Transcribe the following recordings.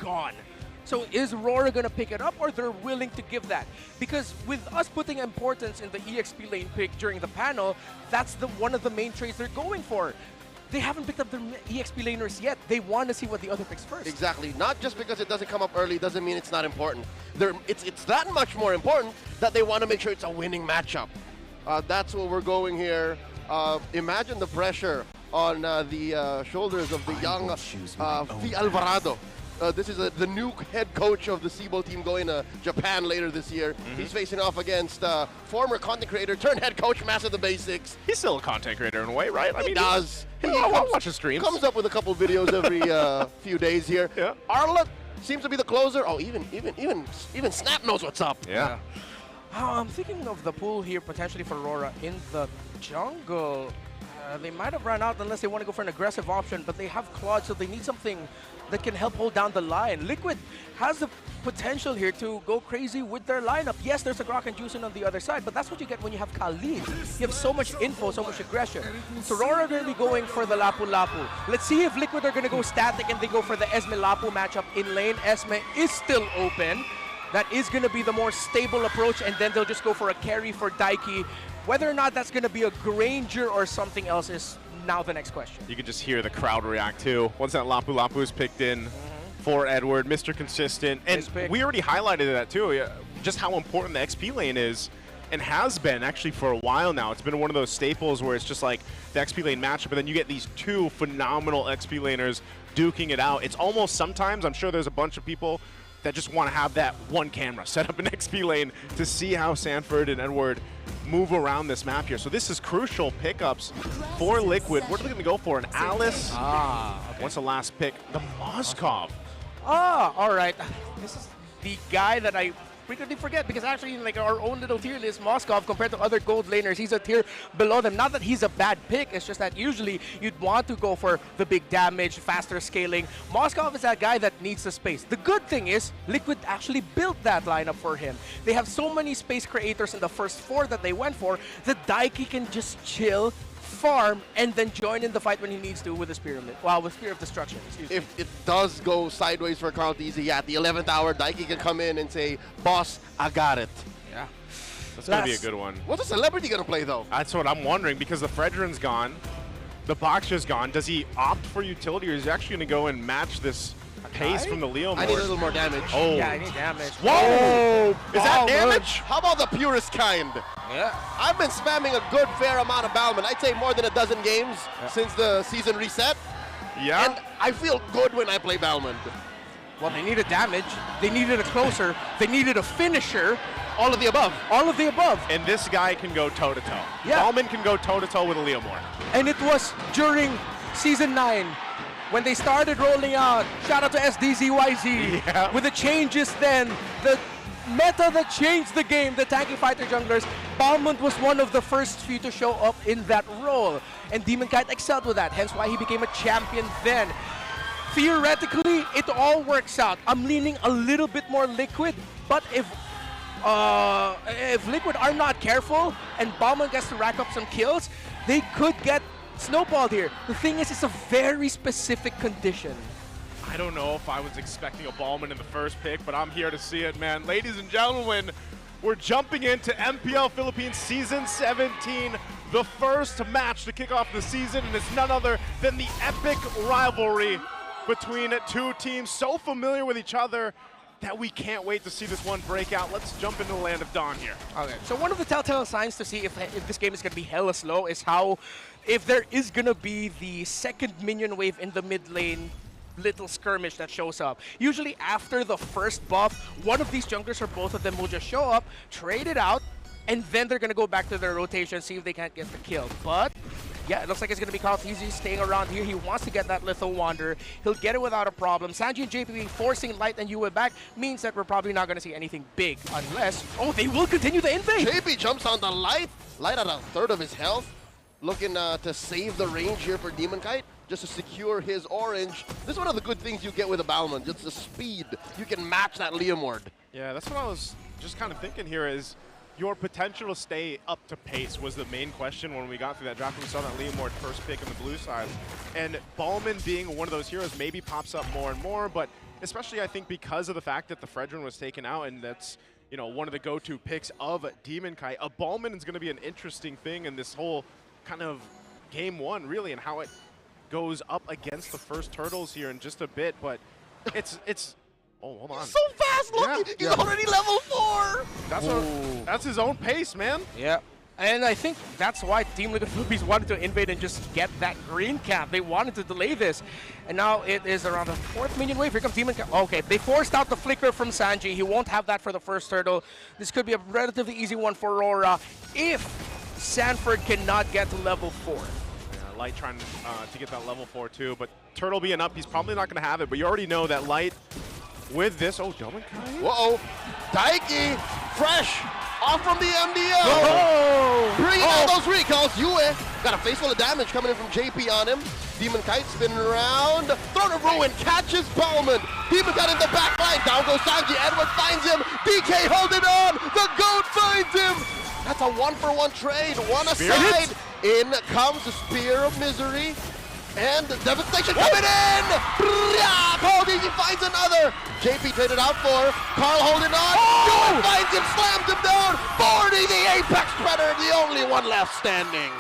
gone. So is RORA going to pick it up, or they're willing to give that? Because with us putting importance in the EXP lane pick during the panel, that's one of the main trades they're going for. They haven't picked up their EXP laners yet. They want to see what the other picks first. Exactly. Not just because it doesn't come up early doesn't mean it's not important. It's that much more important that they want to make sure it's a winning matchup. That's what we're going here. Imagine the pressure on the shoulders of the young Fi Alvarado. This is the new head coach of the SEABO team going to Japan later this year. He's facing off against former content creator turned head coach, Master the Basics. He's still a content creator in a way, right? He does. I'll watch his streams. Comes up with a couple videos every few days here. Yeah. Arla seems to be the closer. Oh, even Snap knows what's up. Yeah. I'm thinking of the pool here potentially for RORA in the jungle. They might have run out unless they want to go for an aggressive option, but they have Claude, so they need something that can help hold down the line. Liquid has the potential here to go crazy with their lineup. Yes, there's a Grok and Juicing on the other side, but that's what you get when you have Khalid. You have so much info, so much aggression. So RORA are going to be going for the Lapu Lapu. Let's see if Liquid are going to go static and they go for the Esme Lapu matchup in lane. Esme is still open. That is going to be the more stable approach, and then they'll just go for a carry for Daiki. Whether or not that's going to be a Granger or something else is now the next question. You can just hear the crowd react too. Once that Lapu Lapu is picked in for Edward, Mr. Consistent. And we already highlighted that too, just how important the XP lane is and has been actually for a while now. It's been one of those staples where it's just like the XP lane matchup, and then you get these two phenomenal XP laners duking it out. It's almost sometimes, I'm sure there's a bunch of people that just want to have that one camera set up in XP lane to see how Sanford and Edward move around this map here. So this is crucial pickups for Liquid. What are they going to go for? An Alice? Okay. What's the last pick? The Moskov. All right. This is the guy that I frequently forget, because actually in like our own little tier list, Moskov, compared to other gold laners, he's a tier below them. Not that he's a bad pick, it's just that usually you'd want to go for the big damage, faster scaling. Moskov is that guy that needs the space. The good thing is Liquid actually built that lineup for him. They have so many space creators in the first four that they went for that Daiki can just chill, farm, and then join in the fight when he needs to with the Spear of Destruction. If it does go sideways for Count Easy, yeah, at the 11th hour, Daiki can come in and say, "Boss, I got it." Yeah. That's going to be a good one. What's a celebrity going to play, though? That's what I'm wondering, because the Fredrin's gone, the Boxer's gone. Does he opt for utility, or is he actually going to go and match this pace from the Leo I need a little more damage. Oh. Yeah, I need damage. Whoa! Is that damage? How about the purest kind? Yeah. I've been spamming a good fair amount of Balman. I'd say more than a dozen games since the season reset. Yeah. And I feel good when I play Balman. Well, they needed damage. They needed a closer. They needed a finisher. All of the above. All of the above. And this guy can go toe-to-toe. Yeah. Ballman can go toe-to-toe with a Leomore. And it was during Season 9 when they started rolling out. Shout out to SDZYZ. Yeah. With the changes then, the meta that changed the game, the tanky fighter junglers, Balmont was one of the first few to show up in that role. And Demon Kite excelled with that, hence why he became a champion then. Theoretically, it all works out. I'm leaning a little bit more Liquid, but if Liquid are not careful and Bauman gets to rack up some kills, they could get snowballed here. The thing is, it's a very specific condition. I don't know if I was expecting a Ballman in the first pick, but I'm here to see it, man. Ladies and gentlemen, we're jumping into MPL Philippines Season 17, the first match to kick off the season, and it's none other than the epic rivalry between two teams so familiar with each other that we can't wait to see this one break out. Let's jump into the Land of Dawn here. Okay, so one of the telltale signs to see if this game is going to be hella slow is how, if there is going to be the second minion wave in the mid lane, little skirmish that shows up. Usually after the first buff, one of these junglers or both of them will just show up, trade it out, and then they're going to go back to their rotation, see if they can't get the kill. But yeah, it looks like it's going to be Carl Easy staying around here. He wants to get that Lethal Wanderer. He'll get it without a problem. Sanji and JPP forcing Light and Yue back means that we're probably not going to see anything big unless... Oh, they will continue the invade! JP jumps on the Light. Light at a third of his health. Looking to save the range here for Demon Kite, just to secure his orange. This is one of the good things you get with a Balman, just the speed. You can match that Leomord. Yeah, that's what I was just kind of thinking here is your potential to stay up to pace was the main question when we got through that draft. We saw that Leomord first pick on the blue side. And Ballman being one of those heroes maybe pops up more and more, but especially I think because of the fact that the Fredrin was taken out, and that's, you know, one of the go-to picks of Demon Kite. A Ballman is going to be an interesting thing in this whole kind of game one, really, and how it goes up against the first Turtles here in just a bit. But it's oh, hold on. So fast, look! He's already level 4! That's his own pace, man. Yeah. And I think that's why Team Liquid Philippines wanted to invade and just get that green cap. They wanted to delay this. And now it is around the 4th minion wave. Here comes Demon Cap. Okay, they forced out the flicker from Sanji. He won't have that for the first turtle. This could be a relatively easy one for RORA if Sanford cannot get to level 4. Yeah, Light trying to get that level 4 too, but Turtle being up, he's probably not going to have it. But you already know that Light with this. Oh, Demon Kite. Whoa! Daiki, fresh! Off from the MPL! Oh! Bringing out those recalls. Yue got a face full of damage coming in from JP on him. Demon Kite spinning around. Throne of Ruin catches Bowman. Demon Kite in the back line. Down goes Sanji. Edward finds him. DK holding on. The GOAT finds him. That's a 1-for-1 trade. One aside. In comes the Spear of Misery. And the Devastation coming in! Paul Dizzy finds another! JP traded out for Carl holding on. Yue finds him, slams him down. 40, the Apex Predator, the only one left standing.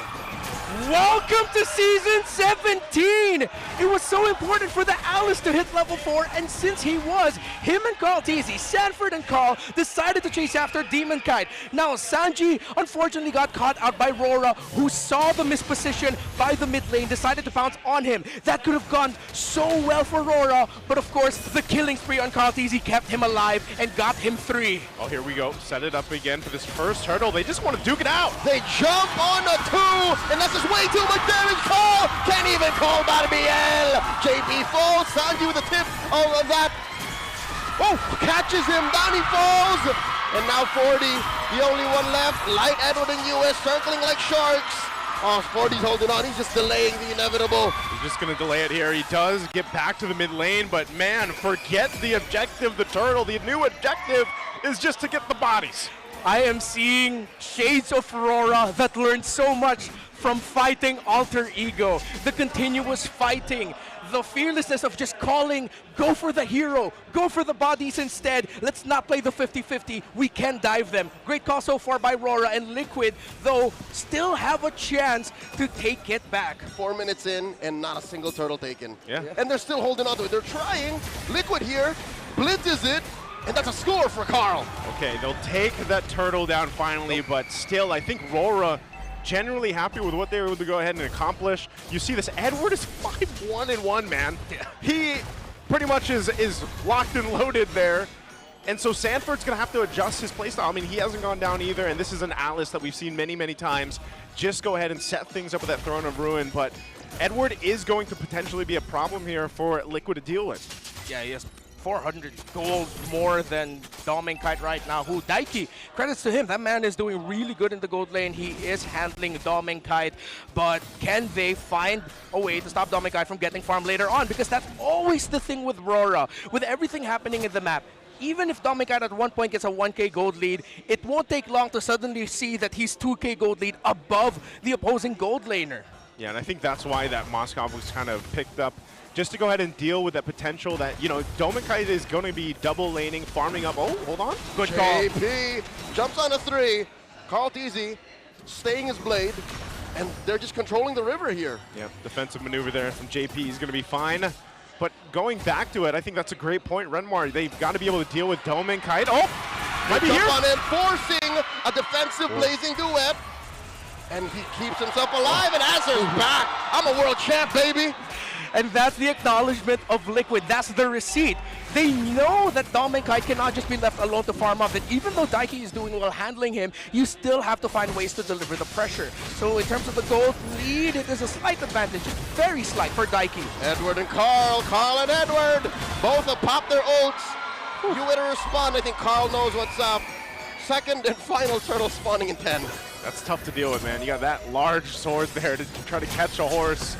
Welcome to Season 17! It was so important for the Alice to hit level 4, and since he was, him and Carl Teasy, Sanford and Carl, decided to chase after Demon Kite. Now, Sanji unfortunately got caught out by RORA, who saw the misposition by the mid lane, decided to pounce on him. That could have gone so well for RORA, but of course, the killing spree on Carl Teasy kept him alive and got him 3. Oh, here we go. Set it up again for this first turtle. They just want to duke it out. They jump on a 2, and that's just way too much damage. Call! Can't even call RBL. JP falls. Sanji with a tip of that. Oh, catches him. Down he falls. And now 40, the only one left. Light, Edward, and US circling like sharks. Oh, 40's holding on. He's just delaying the inevitable. He's just going to delay it here. He does get back to the mid lane, but man, forget the objective, the turtle. The new objective is just to get the bodies. I am seeing shades of RORA that learned so much from fighting Alter Ego. The continuous fighting, the fearlessness of just calling, go for the hero, go for the bodies instead. Let's not play the 50-50. We can dive them. Great call so far by RORA, and Liquid, though, still have a chance to take it back. 4 minutes in and not a single turtle taken. Yeah. And they're still holding on to it. They're trying. Liquid here blitzes it, and that's a score for Carl. Okay, they'll take that turtle down finally, but still, I think RORA generally happy with what they were able to go ahead and accomplish. You see this, Edward is 5-1-1, man. Yeah. He pretty much is locked and loaded there. And so Sanford's gonna have to adjust his playstyle. I mean, he hasn't gone down either, and this is an Alice that we've seen many, many times. Just go ahead and set things up with that Throne of Ruin, but Edward is going to potentially be a problem here for Liquid to deal with. Yeah, he has 400 gold more than Demon Kite right now, who Daiki, credits to him, that man is doing really good in the gold lane. He is handling Demon Kite, but can they find a way to stop Demon Kite from getting farmed later on? Because that's always the thing with RORA, with everything happening in the map. Even if Demon Kite at one point gets a 1k gold lead, it won't take long to suddenly see that he's 2k gold lead above the opposing gold laner. Yeah, and I think that's why that Moskov was kind of picked up, just to go ahead and deal with that potential that, you know, Demon Kite is going to be double laning, farming up. Oh, hold on. Good call. JP jumps on a 3. Carl Teasy staying his blade, and they're just controlling the river here. Yeah, defensive maneuver there from JP. He's going to be fine. But going back to it, I think that's a great point, Renmar. They've got to be able to deal with Demon Kite. Oh, might be here. On him, forcing a defensive blazing duet. And he keeps himself alive, and Azur's back. I'm a world champ, baby. And that's the acknowledgement of Liquid. That's the receipt. They know that Demon Kite cannot just be left alone to farm up. That even though Daiki is doing well handling him, you still have to find ways to deliver the pressure. So in terms of the gold lead, it is a slight advantage, just very slight for Daiki. Edward and Carl and Edward, both have popped their ults. You to respond. I think Carl knows what's up. Second and final turtle spawning in 10. That's tough to deal with, man. You got that large sword there to try to catch a horse.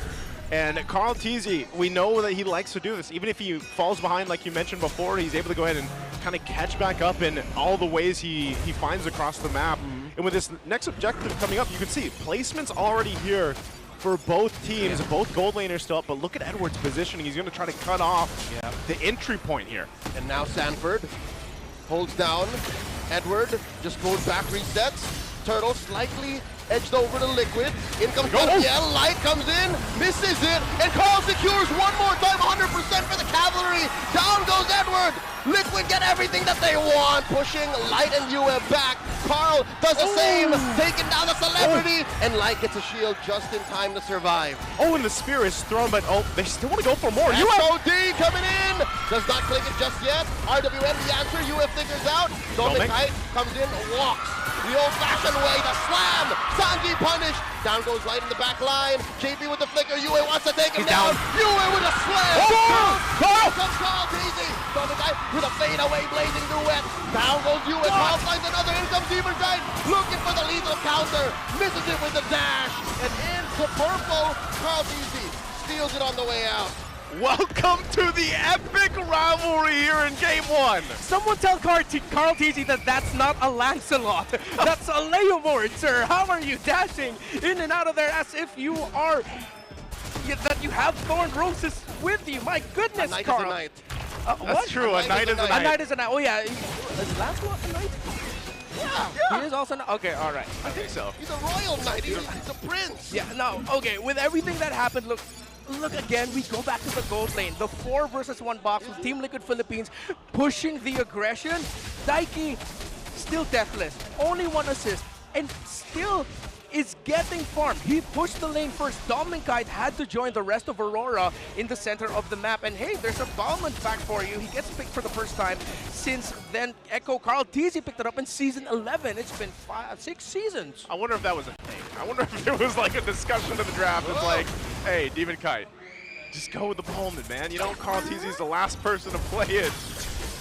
And Carl Teasy, we know that he likes to do this. Even if he falls behind, like you mentioned before, he's able to go ahead and kind of catch back up in all the ways he finds across the map. And with this next objective coming up, you can see placement's already here for both teams. Both gold laners still up, but look at Edward's positioning. He's going to try to cut off the entry point here. And now Sanford holds down. Edward just goes back, resets. Turtle slightly edged over to Liquid. In comes MPL. Light comes in, misses it, and Carl secures one more time, 100% for the Cavalry. Down goes Edward. Liquid get everything that they want, pushing Light and UF back. Carl does the same, taking down the Celebrity, and Light gets a shield just in time to survive. And the spear is thrown, but they still want to go for more. SOD coming in, does not click it just yet. RWM the answer, UF figures out. Dominic Knight comes in, walks the old-fashioned way, the slam. Sanji punished. Down goes Light in the back line. JP with the flicker. Yue wants to take him down. Yue with a slam. Carl comes Carl Teasy. Dominic Knight with a fadeaway blazing duet. Down goes Yue. Carl finds another. In comes Demon Knight looking for the lethal counter. Misses it with the dash. And into purple. Carl Teasy steals it on the way out. Welcome to the epic rivalry here in Game 1. Someone tell Carl TG that that's not a Lancelot. That's a Leomord, sir. How are you dashing in and out of there as if you are... that you have Thorn Roses with you? My goodness, Carl. A knight. That's true. A knight is a knight. A knight is a knight. Oh, yeah. Is Lancelot a knight? Yeah. He is also not. Okay, all right. I think so. He's a royal knight. He's a prince. Yeah, no. Okay, with everything that happened, Look again, we go back to the gold lane. The 4 versus 1 box with Team Liquid Philippines pushing the aggression. Daiki still deathless, only 1 assist, and still is getting farmed. He pushed the lane first. Dominkite had to join the rest of Aurora in the center of the map. And hey, there's a Bauman fact for you. He gets picked for the first time since then. Echo Carl Teasy picked it up in season 11. It's been 6 seasons. I wonder if that was a thing. I wonder if it was like a discussion of the draft. It's like, hey, Demon Kite, just go with the Bowman, man. You know, Carl Teasy's the last person to play it.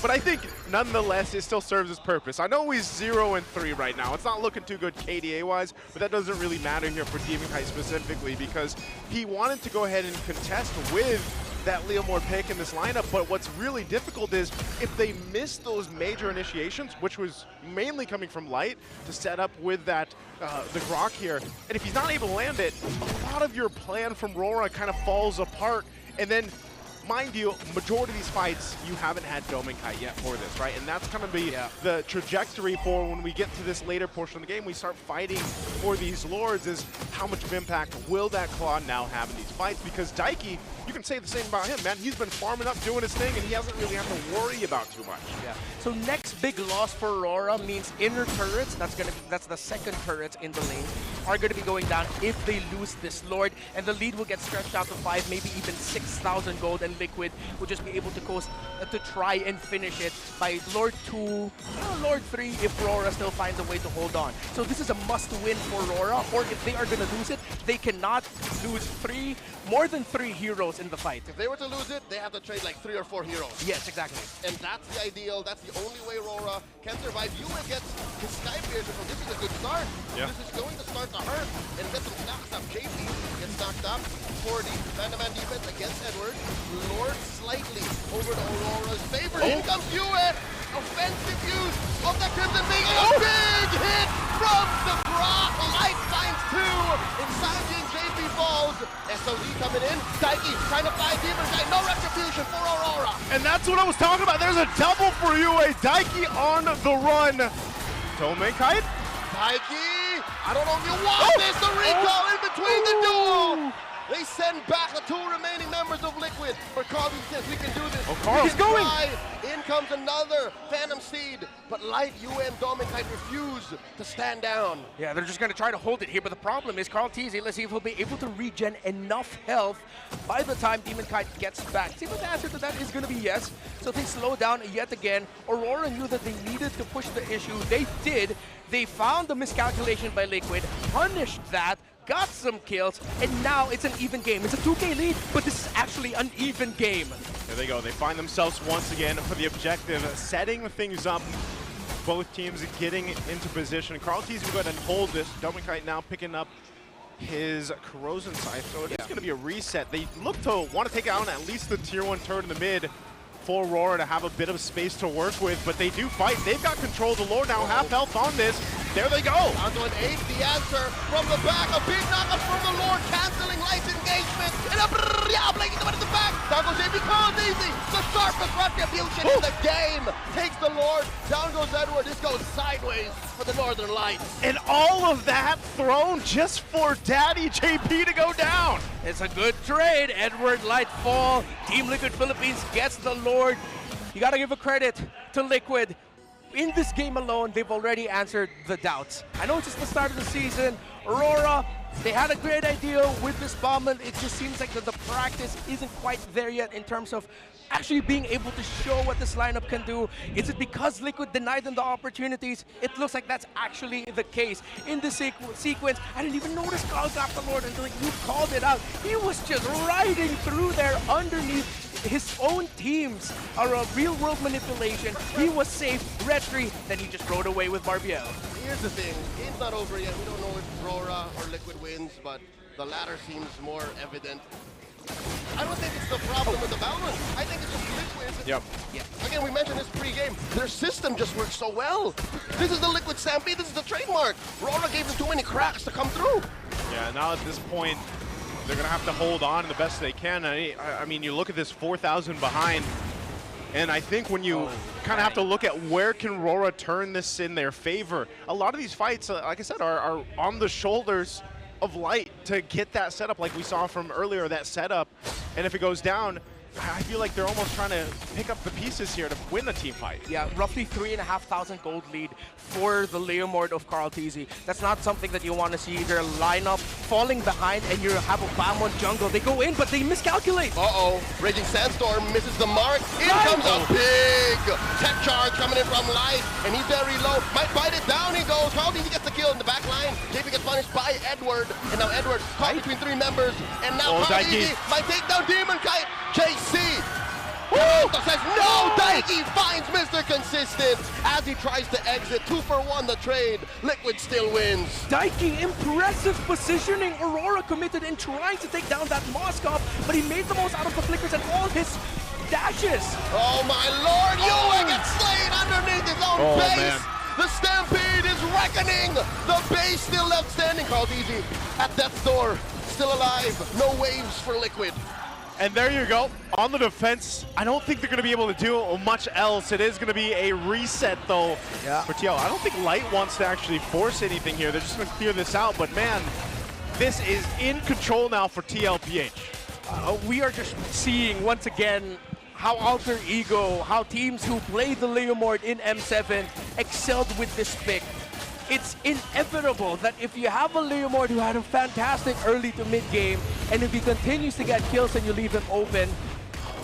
But I think, nonetheless, it still serves its purpose. I know he's 0-3 right now. It's not looking too good KDA-wise, but that doesn't really matter here for Demon Kite specifically because he wanted to go ahead and contest with that Leomord pick in this lineup, but what's really difficult is if they miss those major initiations, which was mainly coming from Light, to set up with that the Grok here, and if he's not able to land it, a lot of your plan from RORA kind of falls apart, and then mind you, majority of these fights, you haven't had Dominkite yet for this, right? And that's going to be the trajectory for when we get to this later portion of the game, we start fighting for these Lords, is how much of impact will that Claw now have in these fights? Because Daiki, you can say the same about him, man. He's been farming up, doing his thing, and he hasn't really had to worry about too much. Yeah. So next big loss for Aurora means inner turrets, that's the second turrets in the lane, are going to be going down if they lose this Lord, and the lead will get stretched out to 5, maybe even 6,000 gold, and Liquid will just be able to coast to try and finish it by Lord 2, Lord 3 if Aurora still finds a way to hold on. So this is a must-win for Aurora, or if they are going to lose it, they cannot lose more than 3 heroes in the fight. If they were to lose it, they have to trade like 3 or 4 heroes. Yes, exactly. And that's the ideal. That's the only way Aurora can survive. Yue gets his Sky Piercer, so this is a good start. Yeah. This is going to start to hurt and get some knocks up. JP gets knocked up. 40 man-to-man defense against Edward. Lord slightly over to Aurora's favor. In comes Yue. Offensive use of the Crimson, making a big hit from the Grok. Light finds 2 in Sanji and JP falls. SOD coming in. Daiki trying to fly Demon Knight. No retribution for Aurora. And that's what I was talking about. There's a double for you. A Daiki on the run. Dominkite. Daiki, I don't know if you want this. The recall in between the duel. They send back the 2 remaining members of Liquid. For Carl says we can do this. Oh, Carl's going. In comes another Phantom Seed. But Light, Yue, and Dominkite refuse to stand down. Yeah, they're just going to try to hold it here, but the problem is Carl Teasy, let's see if he'll be able to regen enough health by the time Demon Kite gets back. See, but the answer to that is going to be yes. So they slow down yet again. Aurora knew that they needed to push the issue. They did. They found the miscalculation by Liquid, punished that, got some kills, and now it's an even game. It's a 2K lead, but this is actually an even game. There they go. They find themselves once again for the objective, setting things up. Both teams getting into position. Carl Teasy will go ahead and hold this. Dominkite now picking up his Corrosion Scythe, so it is going to be a reset. They look to want to take out at least the tier 1 turret in the mid. for RORA to have a bit of space to work with, but they do fight. They've got control of the Lord now, half health on this. There they go. Down to an 8, the answer from the back. A big knockup from the Lord, canceling light engagement. And a blinking the the back. Down goes JP, calls easy. The sharpest retribution in the game. Takes the Lord. Down goes Edward. This goes sideways for the Northern Lights. And all of that thrown just for Daddy JP to go down. It's a good trade. Edward Light fall. Team Liquid Philippines gets the Lord. You got to give a credit to Liquid. In this game alone, they've already answered the doubts. I know it's just the start of the season. Aurora, they had a great idea with this bomb, and it just seems like the practice isn't quite there yet in terms of actually being able to show what this lineup can do. Is it because Liquid denied them the opportunities? It looks like that's actually the case. In this sequence, I didn't even notice Carl got the Lord until you called it out. He was just riding through there underneath his own teams are a real-world manipulation. He was safe, retry, then he just rode away with Barbiel. Here's the thing, game's not over yet. We don't know if RORA or Liquid wins, but the latter seems more evident. I don't think it's the problem with the balance. I think it's just Liquid. Yep. Yeah. Again, we mentioned this pre-game. Their system just works so well. This is the Liquid Stampede. This is the trademark. RORA gave them too many cracks to come through. Yeah, now at this point, they're going to have to hold on the best they can. I mean, you look at this 4,000 behind, and I think when you kind of have to look at where can RORA turn this in their favor, a lot of these fights, like I said, are on the shoulders of Light to get that setup like we saw from earlier, that setup. And if it goes down, I feel like they're almost trying to pick up the pieces here to win the team fight. Yeah, roughly 3,500 gold lead for the Leomord of Carl TZ. That's not something that you want to see. Their lineup falling behind and you have a BAM on jungle. They go in, but they miscalculate. Uh-oh, Raging Sandstorm misses the mark. In comes a big tech charge coming in from Light, and he's very low. Might bite it down, he goes. Carl TZ gets the kill in the back line. JP gets punished by Edward, and now Edward caught between 3 members, and now Carl TZ might take down Demon Kite. JC says no. Daiki finds Mr. Consistent as he tries to exit. 2 for 1 the trade. Liquid still wins. Daiki, impressive positioning. Aurora committed in trying to take down that Moskov, but he made the most out of the flickers and all his dashes. Oh my lord, Yue gets slain underneath his own base. Man. The Stampede is reckoning. The base still left standing. Carl TZ at death's door, still alive. No waves for Liquid. And there you go. On the defense, I don't think they're going to be able to do much else. It is going to be a reset, though, for TL. I don't think Light wants to actually force anything here. They're just going to clear this out. But, man, this is in control now for TLPH. We are just seeing, once again, how Alter Ego, how teams who play the Leomord in M7 excelled with this pick. It's inevitable that if you have a Leomord who had a fantastic early to mid game, and if he continues to get kills and you leave him open,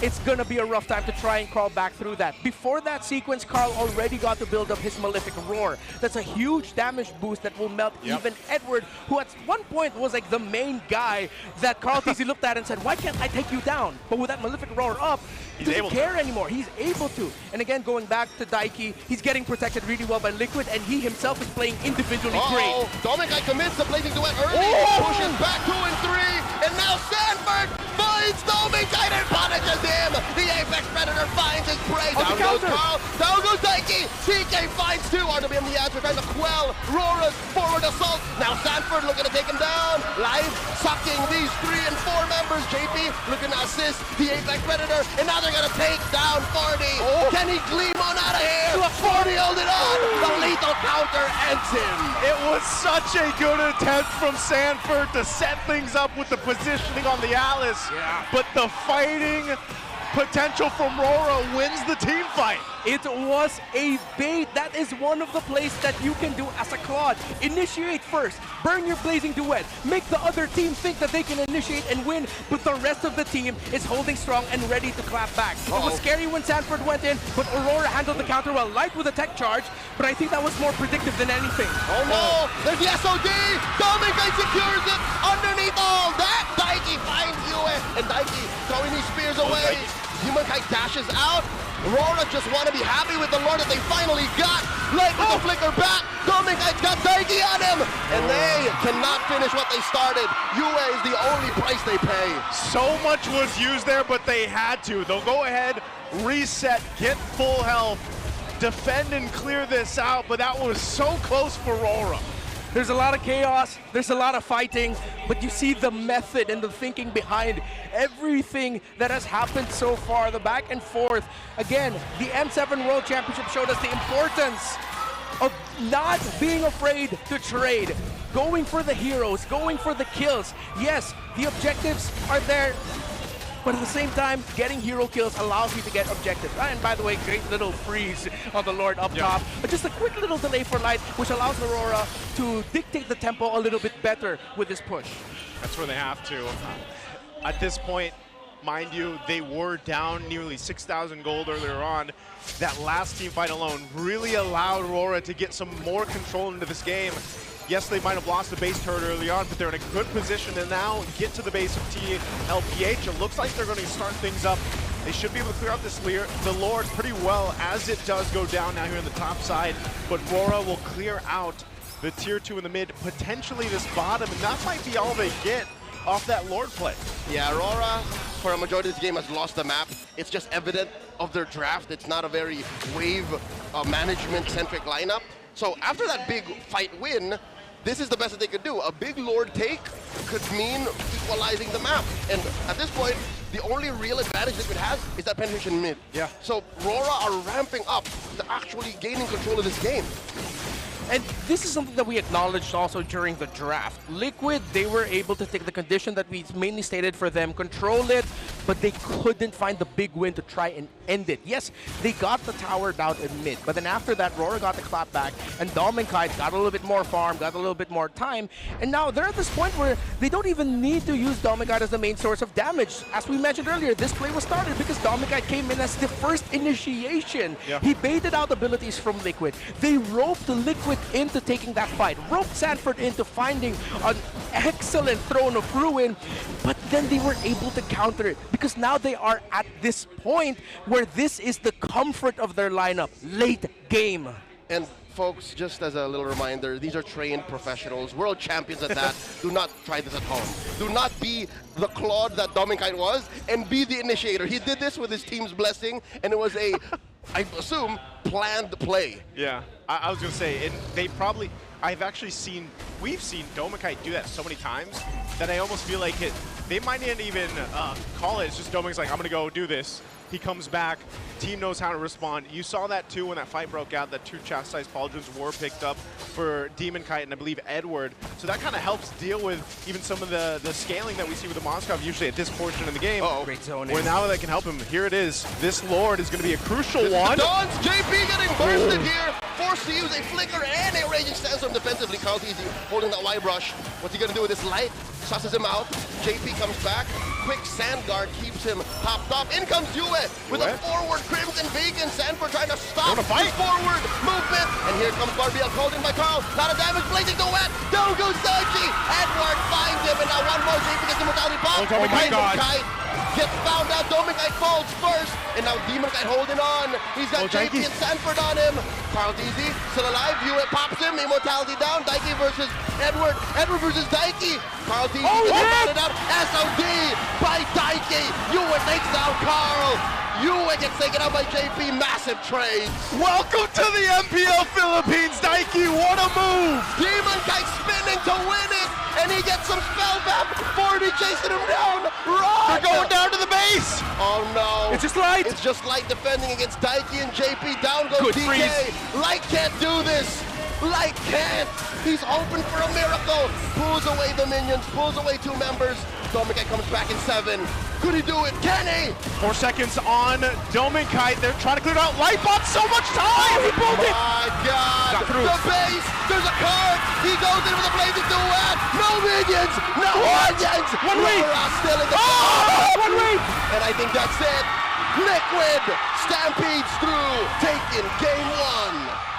it's gonna be a rough time to try and crawl back through that. Before that sequence, Carl already got to build up his Malefic Roar. That's a huge damage boost that will melt even Edward, who at one point was like the main guy that Carl TZ looked at and said, why can't I take you down? But with that Malefic Roar up, he doesn't care anymore. He's able to. And again, going back to Daiki, he's getting protected really well by Liquid, and he himself is playing individually great. Domikai commits the blazing duet early, pushes back 2 and 3, and now Sanford finds Domikai and punishes him. The Apex Predator finds his prey. Down goes Carl, down goes Daiki. TK finds 2. RWM the answer, trying to quell RORA's forward assault. Now Sanford looking to take him down. Live sucking these 3 and 4 members. JP looking to assist the Apex Predator, and now they're gonna take down 40. Can he gleam on out of here? 40 held it on. The lethal counter ends him. It was such a good attempt from Sanford to set things up with the positioning on the Alice. But the fighting potential from RORA wins the team fight. It was a bait. That is one of the plays that you can do as a Claude. Initiate first, burn your blazing duet, make the other team think that they can initiate and win, but the rest of the team is holding strong and ready to clap back. It was scary when Sanford went in, but Aurora handled the counter well, Light with a tech charge, but I think that was more predictive than anything. Oh no, there's the SOD! Domikai secures it underneath all that! Daiki finds Yue, and Daiki throwing these spears away. Humankai dashes out. RORA just want to be happy with the Lord that they finally got. Light with the flicker back. Dominkai's got Daiki on him. And they cannot finish what they started. Yue is the only price they pay. So much was used there, but they had to. They'll go ahead, reset, get full health, defend and clear this out, but that was so close for RORA. There's a lot of chaos, there's a lot of fighting, but you see the method and the thinking behind everything that has happened so far, the back and forth. Again, the M7 World Championship showed us the importance of not being afraid to trade, going for the heroes, going for the kills. Yes, the objectives are there, but at the same time, getting hero kills allows you to get objectives. And by the way, great little freeze on the Lord up top. But just a quick little delay for Light, which allows Aurora to dictate the tempo a little bit better with this push. That's where they have to. At this point, mind you, they were down nearly 6,000 gold earlier on. That last team fight alone really allowed Aurora to get some more control into this game. Yes, they might have lost the base turret early on, but they're in a good position to now get to the base of TLPH. It looks like they're going to start things up. They should be able to clear out the Lord pretty well as it does go down now here on the top side. But RORA will clear out the tier 2 in the mid, potentially this bottom, and that might be all they get off that Lord play. Yeah, RORA, for a majority of this game, has lost the map. It's just evident of their draft. It's not a very wave management-centric lineup. So after that big fight win, this is the best that they could do. A big Lord take could mean equalizing the map. And at this point, the only real advantage Liquid has is that penetration mid. Yeah. So RORA are ramping up to actually gaining control of this game. And this is something that we acknowledged also during the draft. Liquid, they were able to take the condition that we mainly stated for them, control it, but they couldn't find the big win to try and end it. Yes, they got the tower down in mid, but then after that, RORA got the clap back, and Dominkite got a little bit more farm, got a little bit more time, and now they're at this point where they don't even need to use Dominkite as the main source of damage. As we mentioned earlier, this play was started because Dominkite came in as the first initiation. Yeah. He baited out abilities from Liquid. They roped Liquid into taking that fight, roped Sanford into finding an excellent Throne of Ruin, but then they were able to counter it because now they are at this point where this is the comfort of their lineup, late game. And folks, just as a little reminder, these are trained professionals, world champions at that. Do not try this at home. Do not be the Claude that Dominkite was and be the initiator. He did this with his team's blessing, and it was a, I assume, planned play. Yeah, I was going to say, we've seen Dominkite do that so many times that I almost feel like they might not even call it. It's just Dominkite's like, I'm going to go do this. He comes back, team knows how to respond. You saw that too when that fight broke out, that 2 chastised pauldrons were picked up for Demonkite and I believe Edward. So that kind of helps deal with even some of the scaling that we see with the Moskov usually at this portion of the game. Great zone. Where now that can help him. Here it is. This Lord is going to be a crucial one. Dons, JP getting bursted here. Forced to use a flicker and a raging sandstorm defensively. Easy holding that Y brush. What's he going to do with this light? Susses him out. JP comes back. Quick sand guard keeps him popped up. In comes Yue with a forward Crimson Beacon. Sanford trying to stop his forward movement. And here comes Barbiel called in by Carl. Lot of damage, blazing the wet. Down goes Daichi. Edward finds him, and now one more. JP gets the mortality pop. Oh my God. Gets found out. Dominkite falls first. And now Demonkite holding on. He's got JP and Sanford on him. Carl DZ still alive. Yue pops him. Immortality down. Daiki versus Edward. Edward versus Daiki. Carl DZ gets out. SOD by Daiki. Yue takes down Carl. Yue gets taken out by JP. Massive trades. Welcome to the MPL Philippines, Daiki. What a move. Demonkite spinning to win it. And he gets some spellback. 40 chasing him down. Right. They're going down to the base. Oh no. It's just Light. It's just Light defending against Daiki and JP. Down goes Good DK. freeze. Light can't do this. Light can't. He's hoping for a miracle. Pulls away the minions. Pulls away 2 members. Dominkite comes back in 7. Could he do it? Can he? 4 seconds on Dominkite. They're trying to clear it out. Light bought so much time. He pulled it. My God. Got through. The base. There's a card. He goes in with a blazing duet. No minions. No minions. One week. Still in the 1 week. And I think that's it. Liquid stampedes through, taking game 1.